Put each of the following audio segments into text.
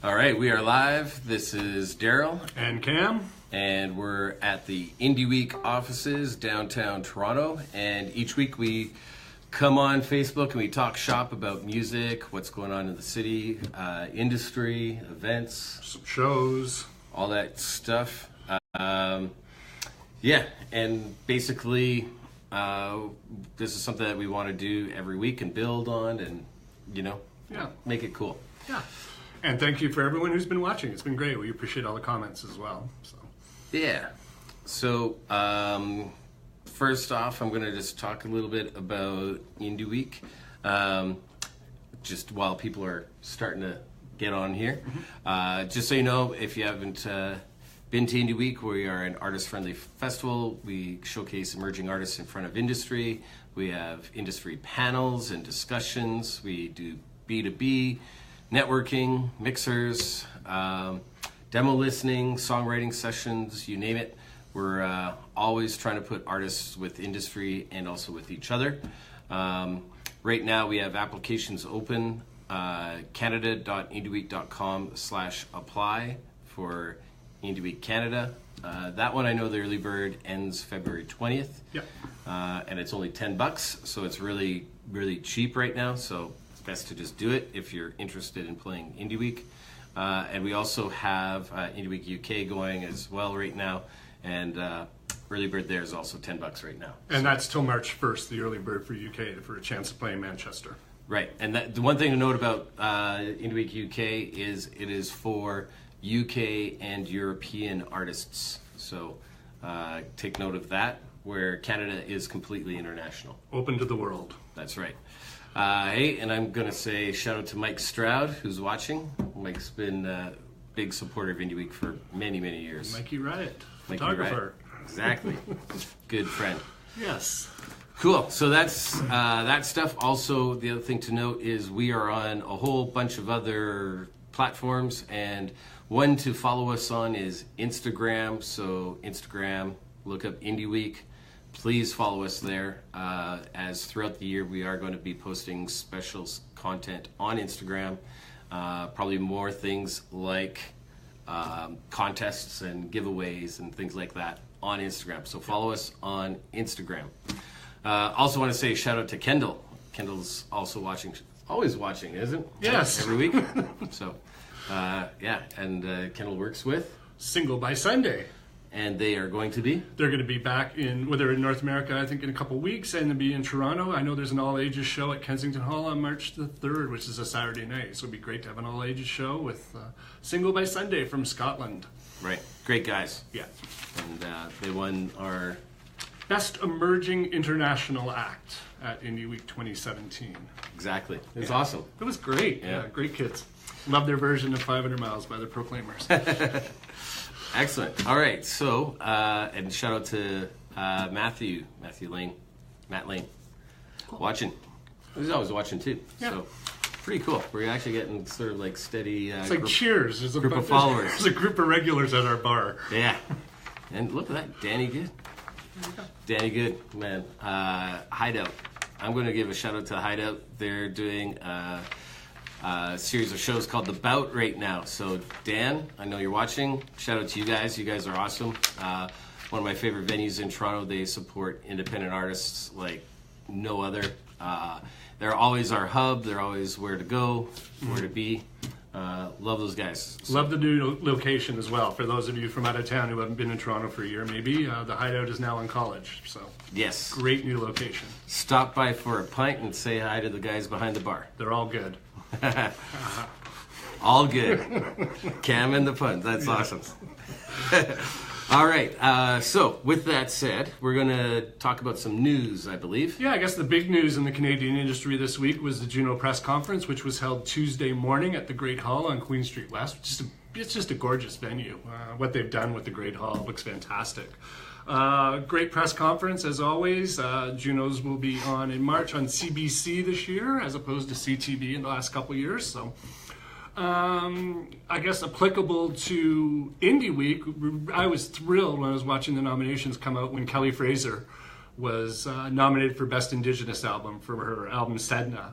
All right, we are live. This is Darryl and Cam, and we're at the Indie Week offices downtown Toronto. And each week we come on Facebook and we talk shop about music, what's going on in the city, industry, events, some shows, all that stuff. Yeah, and basically this is something that we want to do every week and build on, and make it cool. Yeah. And thank you for everyone who's been watching. It's been great. We appreciate all the comments as well. Yeah. So, first off, I'm going to just talk a little bit about Indie Week, just while people are starting to get on here. Mm-hmm. Just so you know, if you haven't been to Indie Week, we are an artist-friendly festival. We showcase emerging artists in front of industry. We have industry panels and discussions. We do B2B, networking, mixers, demo listening, songwriting sessions, you name it. We're always trying to put artists with industry and also with each other. Right now we have applications open, canada.indieweek.com/apply for Indie Week Canada. That one I know the early bird ends February 20th. Yep. And it's only $10, so it's really, really cheap right now. So best to just do it if you're interested in playing Indie Week. And we also have Indie Week UK going as well right now, and early bird there is also $10 right now. And that's till March 1st, the early bird for UK, for a chance to play in Manchester. Right, and the one thing to note about Indie Week UK is it is for UK and European artists. So take note of that, where Canada is completely international. Open to the world. That's right. Hey, and I'm going to say shout out to Mike Stroud, who's watching. Mike's been a big supporter of Indie Week for many, many years. Mikey Riot, Mikey photographer. Riot. Exactly. Good friend. Yes. Cool. So that's that stuff. Also, the other thing to note is we are on a whole bunch of other platforms, and one to follow us on is Instagram. So Instagram, look up Indie Week. Please follow us there, as throughout the year we are going to be posting special content on Instagram, probably more things like contests and giveaways and things like that on Instagram. So follow us on Instagram. Also want to say shout out to Kendall. Kendall's also watching, always watching, isn't? Yes. Every week. So, yeah, and Kendall works with Single by Sunday. And they are going to be? They're going to be back they're in North America, I think, in a couple of weeks, and they'll be in Toronto. I know there's an all-ages show at Kensington Hall on March the 3rd, which is a Saturday night. So it'd be great to have an all-ages show with Single by Sunday from Scotland. Right. Great guys. Yeah. And they won our Best Emerging International Act at Indie Week 2017. Exactly. It was awesome. It was great. Yeah, great kids. Love their version of 500 Miles by the Proclaimers. Excellent. All right. So, and shout out to Matt Lane, watching. He's always watching too. Yeah. So, pretty cool. We're actually getting sort of like steady. It's like Cheers. There's group of followers. There's a group of regulars at our bar. Yeah. And look at that, Danny Good. Danny Good, man. Hideout. I'm going to give a shout out to Hideout. They're doing a series of shows called The Bout right now. So Dan, I know you're watching. Shout out to you guys. You guys are awesome. One of my favorite venues in Toronto. They support independent artists like no other. They're always our hub. They're always where to go, where to be. Love those guys. Love the new location as well. For those of you from out of town who haven't been in Toronto for a year, maybe, the Hideout is now on College. So yes, great new location. Stop by for a pint and say hi to the guys behind the bar. They're all good. All good. Cam and the puns. That's awesome. All right. So with that said, we're going to talk about some news, I believe. Yeah, I guess the big news in the Canadian industry this week was the Juno press conference, which was held Tuesday morning at the Great Hall on Queen Street West. It's just a gorgeous venue. What they've done with the Great Hall looks fantastic. Great press conference, as always. Junos will be on in March on CBC this year, as opposed to CTV in the last couple of years. So, I guess applicable to Indie Week, I was thrilled when I was watching the nominations come out when Kelly Fraser was nominated for Best Indigenous Album for her album Sedna.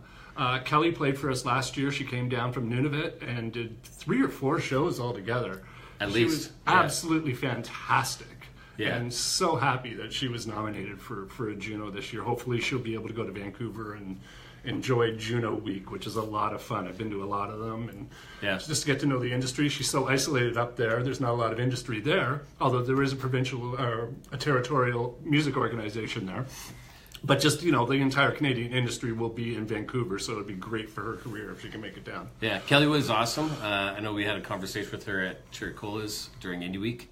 Kelly played for us last year. She came down from Nunavut and did 3 or 4 shows altogether. At she least. was absolutely fantastic. Yeah. And so happy that she was nominated for a Juno this year. Hopefully she'll be able to go to Vancouver and enjoy Juno Week, which is a lot of fun. I've been to a lot of them, and just to get to know the industry. She's so isolated up there. There's not a lot of industry there, although there is a provincial or a territorial music organization there. But just, the entire Canadian industry will be in Vancouver, so it would be great for her career if she can make it down. Yeah, Kelly was awesome. I know we had a conversation with her at Chiricola's during Indie Week.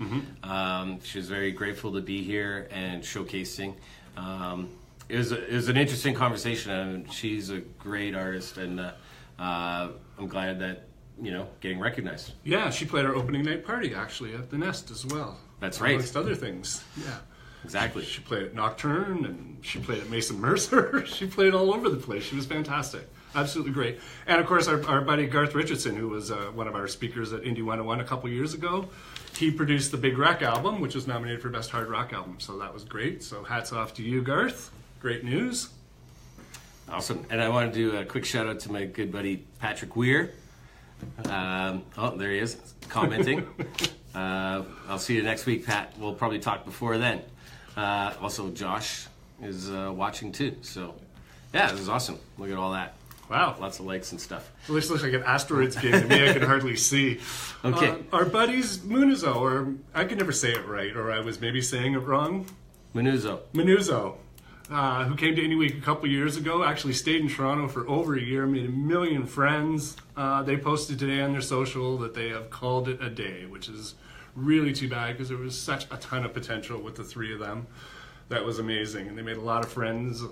She was very grateful to be here and showcasing. It was an interesting conversation, and she's a great artist, and I'm glad that, getting recognized. Yeah, she played our opening night party, actually, at the Nest as well. That's right. Amongst other things, yeah. Exactly. She played at Nocturne, and she played at Mason Mercer. She played all over the place. She was fantastic. Absolutely great. And, of course, our buddy Garth Richardson, who was one of our speakers at Indie 101 a couple years ago, he produced the Big Wreck album, which was nominated for Best Hard Rock Album. So that was great. So hats off to you, Garth. Great news. Awesome. And I want to do a quick shout-out to my good buddy Patrick Weir. There he is, commenting. I'll see you next week, Pat. We'll probably talk before then. Also, Josh is watching too. So, yeah, this is awesome. Look at all that. Wow. Lots of likes and stuff. It looks like an asteroids game to me. I can hardly see. Okay. Our buddies Munizo, or I can never say it right, or I was maybe saying it wrong. Manuzzo, who came to Indie Week a couple years ago, actually stayed in Toronto for over a year, made 1 million friends. They posted today on their social that they have called it a day, which is really too bad because there was such a ton of potential with the 3 of them. That was amazing, and they made a lot of friends.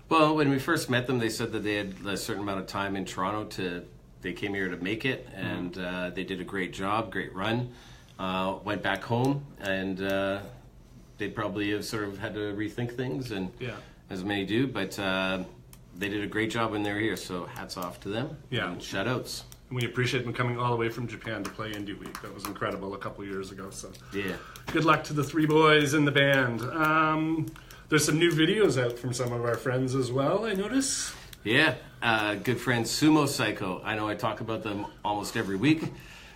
Well, when we first met them, they said that they had a certain amount of time in Toronto they came here to make it, and they did a great job, great run. Went back home, and they probably have sort of had to rethink things, and as many do, but they did a great job when they were here, so hats off to them. Yeah. And shout outs. We appreciate them coming all the way from Japan to play Indie Week. That was incredible a couple years ago. So yeah, good luck to the 3 boys in the band. There's some new videos out from some of our friends as well, I notice. Yeah, good friend Sumo Cyco. I know I talk about them almost every week,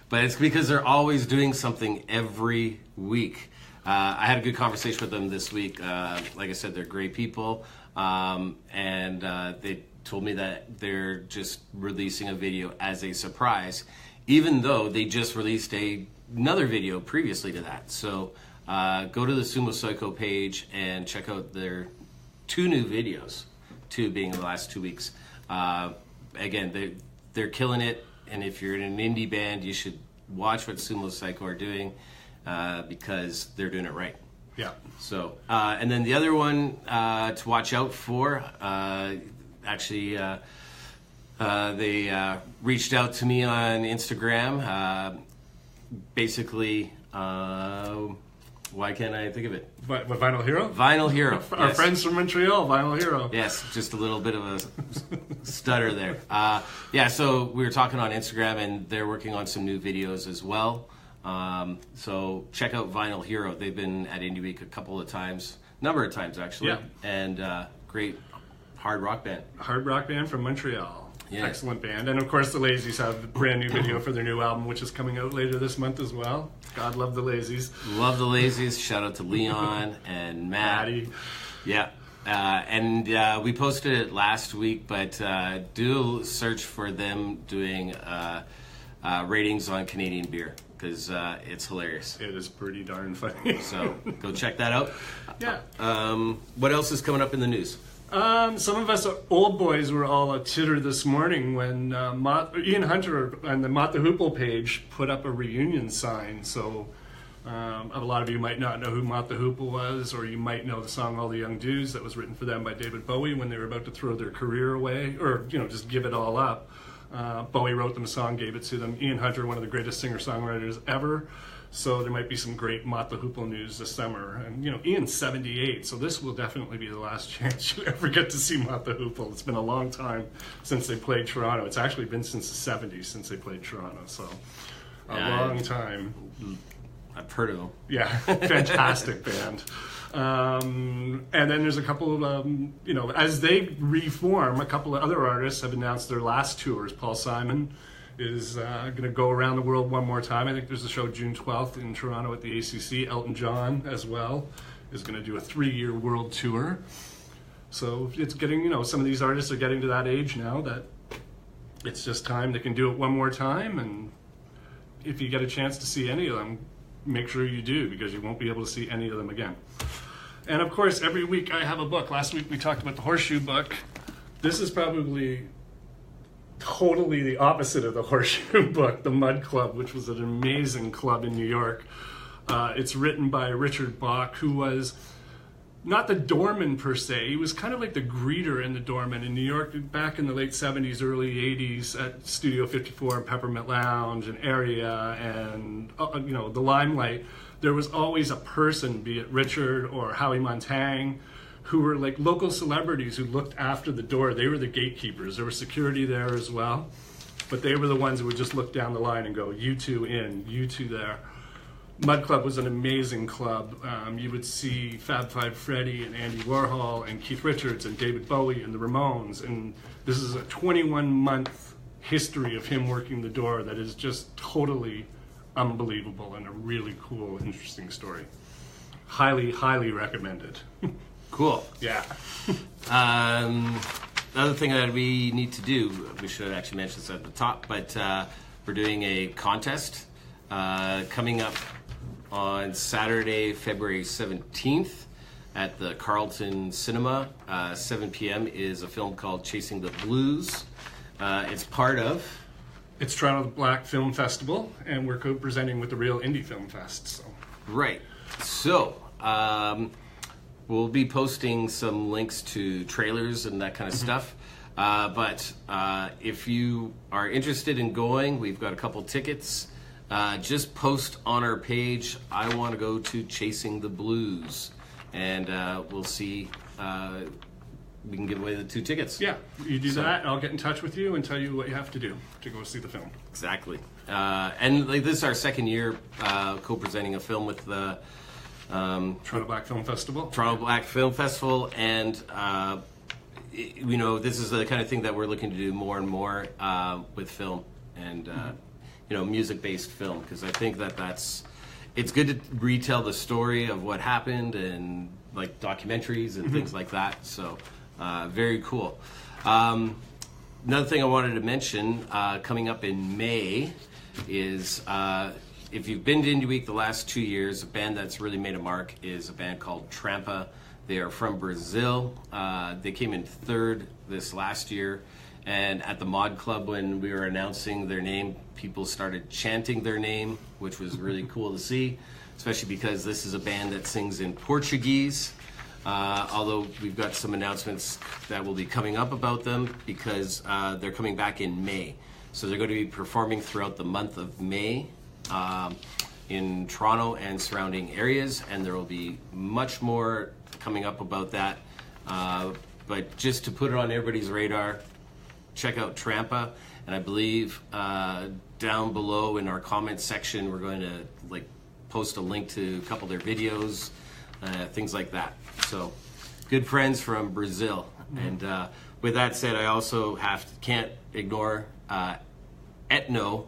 but it's because they're always doing something every week. I had a good conversation with them this week. Like I said, they're great people, and they told me that they're just releasing a video as a surprise, even though they just released another video previously to that. So go to the Sumo Cyco page and check out their 2 new videos, 2 being the last 2 weeks. Again, they're killing it, and if you're in an indie band, you should watch what Sumo Cyco are doing because they're doing it right. Yeah. So, and then the other one to watch out for, actually, they reached out to me on Instagram. Basically, why can't I think of it? What, Vinyl Hero? Vinyl Hero. Our friends from Montreal, Vinyl Hero. Yes, just a little bit of a stutter there. So we were talking on Instagram, and they're working on some new videos as well. So check out Vinyl Hero. They've been at Indie Week number of times actually, and great hard rock band. Hard rock band from Montreal. Yeah. Excellent band. And of course the Lazies have a brand new video for their new album, which is coming out later this month as well. God love the Lazies. Love the Lazies. Shout out to Leon and Maddie. Yeah. And we posted it last week, but do search for them doing ratings on Canadian beer, because it's hilarious. It is pretty darn funny. So go check that out. Yeah. What else is coming up in the news? Some of us old boys were all a titter this morning when Ian Hunter on the Mott the Hoople page put up a reunion sign. So a lot of you might not know who Mott the Hoople was, or you might know the song All the Young Dudes that was written for them by David Bowie when they were about to throw their career away, or just give it all up. Bowie wrote them a song, gave it to them. Ian Hunter, one of the greatest singer-songwriters ever. So there might be some great Mott the Hoople news this summer. And, Ian's 78, so this will definitely be the last chance you ever get to see Mott the Hoople. It's been a long time since they played Toronto. It's actually been since the 70s since they played Toronto, so a long time. I've heard of them. Yeah, fantastic band. And then there's a couple of, as they reform, a couple of other artists have announced their last tours. Paul Simon is going to go around the world one more time. I think there's a show June 12th in Toronto at the ACC. Elton John as well is going to do a 3-year world tour. So it's getting, some of these artists are getting to that age now that it's just time they can do it one more time. And if you get a chance to see any of them, make sure you do, because you won't be able to see any of them again. And of course, every week I have a book. Last week we talked about the Horseshoe book. This is probably totally the opposite of the Horseshoe book, the Mud Club, which was an amazing club in New York. It's written by Richard Bach, who was not the doorman per se. He was kind of like the greeter in the doorman in New York back in the late 70s, early 80s at Studio 54 and Peppermint Lounge and Area and, the Limelight. There was always a person, be it Richard or Howie Montang, who were like local celebrities who looked after the door. They were the gatekeepers. There was security there as well. But they were the ones who would just look down the line and go, you two in, you two there. Mud Club was an amazing club. You would see Fab Five Freddy and Andy Warhol and Keith Richards and David Bowie and the Ramones. And this is a 21-month history of him working the door that is just totally unbelievable and a really cool, interesting story. Highly, highly recommended. Cool. Yeah. Another thing that we need to do, we should actually mention this at the top, but we're doing a contest coming up on Saturday, February 17th at the Carlton Cinema. 7 p.m. is a film called Chasing the Blues. It's part of... It's Toronto Black Film Festival, and we're co-presenting with the Real Indie Film Fest. So. Right. So, we'll be posting some links to trailers and that kind of stuff. But if you are interested in going, we've got a couple tickets. Just post on our page, I want to go to Chasing the Blues. And we'll see... we can give away the 2 tickets. Yeah, you do that, I'll get in touch with you and tell you what you have to do to go see the film. Exactly. And this is our second year co-presenting a film with the Toronto Black Film Festival. Toronto Black Film Festival, and this is the kind of thing that we're looking to do more and more with film and music-based film, because I think it's good to retell the story of what happened and like documentaries and things like that. So. Very cool. Another thing I wanted to mention, coming up in May, is if you've been to Indie Week the last 2 years, a band that's really made a mark is a band called Trampa. They are from Brazil. They came in 3rd this last year. And at the Mod Club, when we were announcing their name, people started chanting their name, which was really cool to see, especially because this is a band that sings in Portuguese. Although we've got some announcements that will be coming up about them, because they're coming back in May. So they're going to be performing throughout the month of May in Toronto and surrounding areas, and there will be much more coming up about that. But just to put it on everybody's radar, check out Trampa, and I believe down below in our comments section we're going to post a link to a couple of their videos, things like that. So, good friends from Brazil. And with that said, I also can't ignore Etno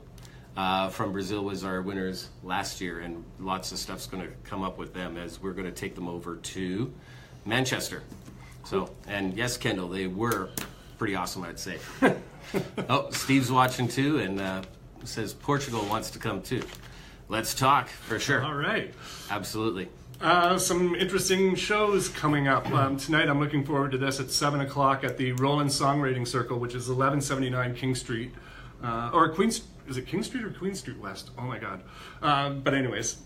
from Brazil was our winners last year, and lots of stuff's going to come up with them as we're going to take them over to Manchester. So, and yes, Kendall, they were pretty awesome, I'd say. Oh, Steve's watching too, and says Portugal wants to come too. Let's talk, for sure. All right. Absolutely. Some interesting shows coming up. Tonight I'm looking forward to this at 7 o'clock at the Roland Songwriting Circle, which is 1179 King Street. Or Queen... Is it King Street or Queen Street West? Oh my God. But anyways,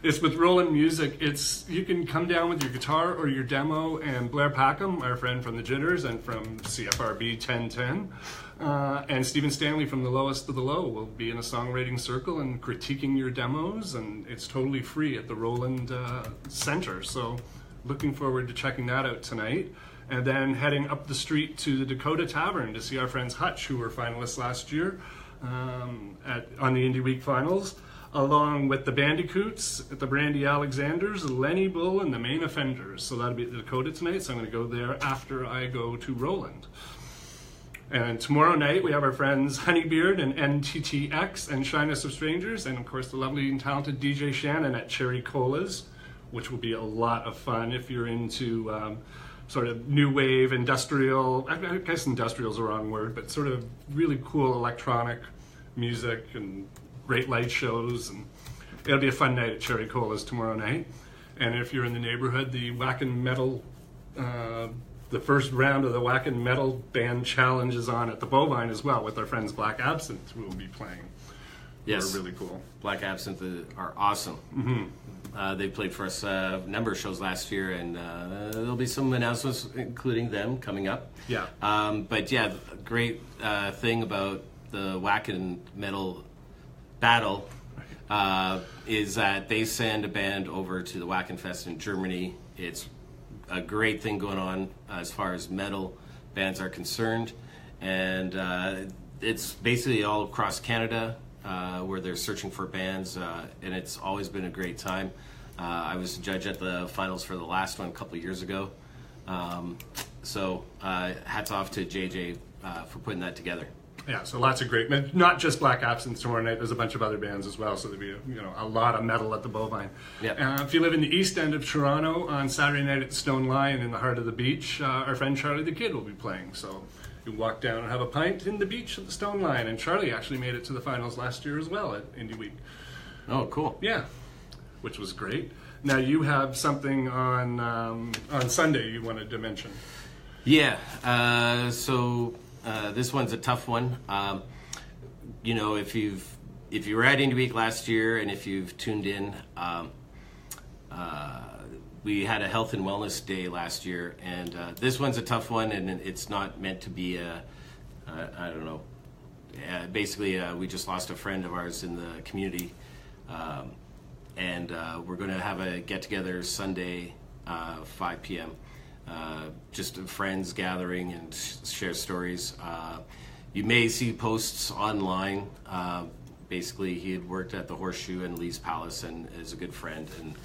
it's with Roland Music. You can come down with your guitar or your demo, and Blair Packham, our friend from the Jitters and from CFRB 1010, and Stephen Stanley from The Lowest of the Low will be in a songwriting circle and critiquing your demos, and it's totally free at the Roland Center. So looking forward to checking that out tonight. And then heading up the street to the Dakota Tavern to see our friends Huttch, who were finalists last year on the Indie Week finals, along with the Bandicoots, the Brandy Alexanders, Lenny Bull, and the Main Offenders. So that'll be at the Dakota tonight, so I'm going to go there after I go to Roland. And tomorrow night, we have our friends Honeybeard and nTTx and Shyness of Strangers, and of course the lovely and talented DJ Shannon at Cherry Cola's, which will be a lot of fun if you're into sort of new wave, industrial, I guess industrial is the wrong word, but sort of really cool electronic music and great light shows. And it'll be a fun night at Cherry Cola's tomorrow night. And if you're in the neighborhood, the Whackin' Metal, the first round of the Whackin' Metal Band Challenge is on at the Bovine as well with our friends Black Absinthe, who will be playing. Yes. They're really cool. Black Absinthe are awesome. Mm-hmm. They played for us a number of shows last year, and there'll be some announcements, including them, coming up. Yeah. But yeah, the great thing about the Whackin' Metal Battle is that they send a band over to the Whackin' Fest in Germany. It's a great thing going on as far as metal bands are concerned, and it's basically all across Canada where they're searching for bands, and it's always been a great time. I was a judge at the finals for the last one a couple of years ago, so hats off to JJ for putting that together. Yeah, so lots of great, not just Black Absinthe tomorrow night, there's a bunch of other bands as well, so there'll be a lot of metal at the Bovine. Yeah. If you live in the east end of Toronto, on Saturday night at Stone Lion in the heart of the beach, our friend Charlie the Kid will be playing, so you walk down and have a pint in the beach at the Stone Lion, and Charlie actually made it to the finals last year as well at Indie Week. Oh, cool. Yeah, which was great. Now you have something on Sunday you wanted to mention. Yeah, so this one's a tough one. If you were at Indie Week last year, and if you've tuned in, we had a health and wellness day last year, and this one's a tough one, and it's not meant to be I don't know. Basically, we just lost a friend of ours in the community, and we're going to have a get-together Sunday, 5 p.m. Just friends gathering and share stories. You may see posts online. Basically, he had worked at the Horseshoe and Lee's Palace and is a good friend. And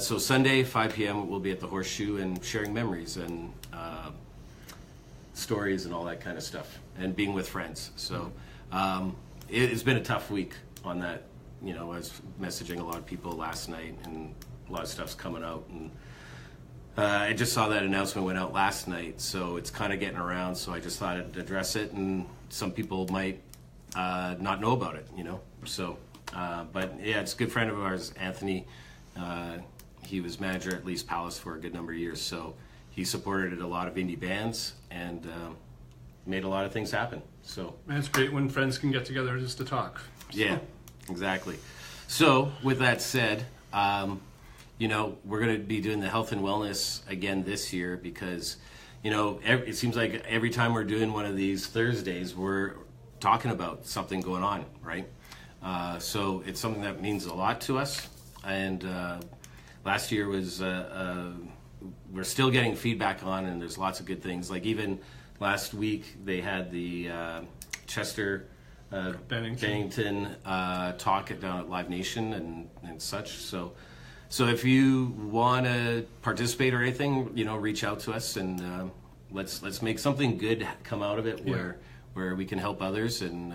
so Sunday, 5 p.m., we'll be at the Horseshoe and sharing memories and stories and all that kind of stuff, and being with friends. So it's been a tough week on that. I was messaging a lot of people last night, and a lot of stuff's coming out. And I just saw that announcement went out last night, so it's kind of getting around. So I just thought I'd address it, and some people might not know about it, So, but yeah, it's a good friend of ours, Anthony. He was manager at Lee's Palace for a good number of years, so he supported a lot of indie bands and made a lot of things happen. So it's great when friends can get together just to talk. So. Yeah, exactly. So with that said, we're going to be doing the health and wellness again this year because, it seems like every time we're doing one of these Thursdays, we're talking about something going on, right? So it's something that means a lot to us. And last year was, we're still getting feedback on, and there's lots of good things. Like even last week, they had the Chester Bennington talk down at Live Nation and such. So if you want to participate or anything, reach out to us, and let's make something good come out of it where we can help others and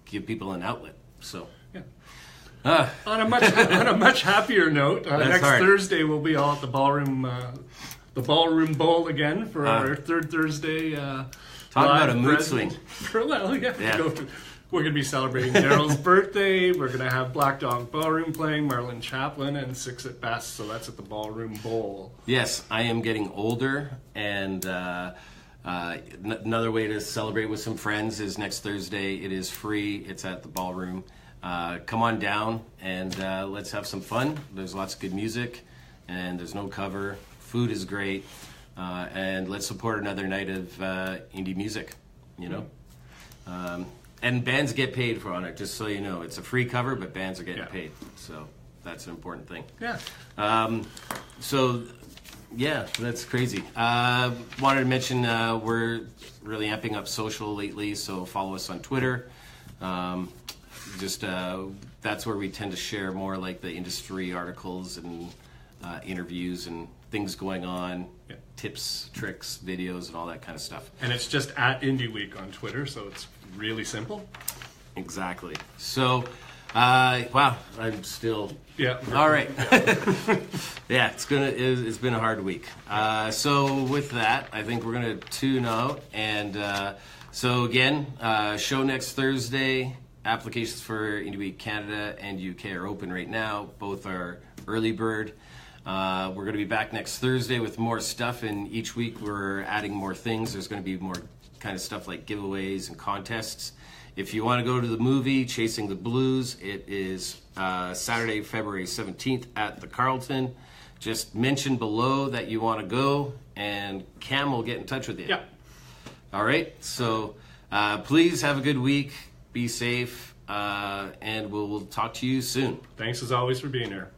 give people an outlet. So yeah. On a much happier note, next Thursday we'll be all at the Ballroom Bowl again for our third Thursday. Talk about a mood swing. We're going to be celebrating Darryl's birthday. We're going to have Blackdog Ballroom playing, Marlon Chaplin, and Six at Best. So that's at the Ballroom Bowl. Yes, I am getting older, and another way to celebrate with some friends is next Thursday. It is free. It's at the Ballroom. Come on down, and let's have some fun. There's lots of good music, and there's no cover. Food is great, and let's support another night of indie music, And bands get paid for on it, just so you know. It's a free cover, but bands are getting paid. So that's an important thing. Yeah. That's crazy. Wanted to mention we're really amping up social lately, so follow us on Twitter. just that's where we tend to share more like the industry articles and interviews and things going on, tips, tricks, videos, and all that kind of stuff. And it's just at Indie Week on Twitter, so it's really simple. Exactly. So, wow, I'm still... Yeah. All right. Yeah, it's been a hard week. So with that, I think we're gonna tune out. And so again, show next Thursday. Applications for Indie Week Canada and UK are open right now. Both are early bird. We're going to be back next Thursday with more stuff, and each week we're adding more things. There's going to be more kind of stuff like giveaways and contests. If you want to go to the movie Chasing the Blues, it is Saturday, February 17th at the Carlton. Just mention below that you want to go, and Cam will get in touch with you. Yeah. All right. So please have a good week. Be safe, and we'll talk to you soon. Thanks as always for being here.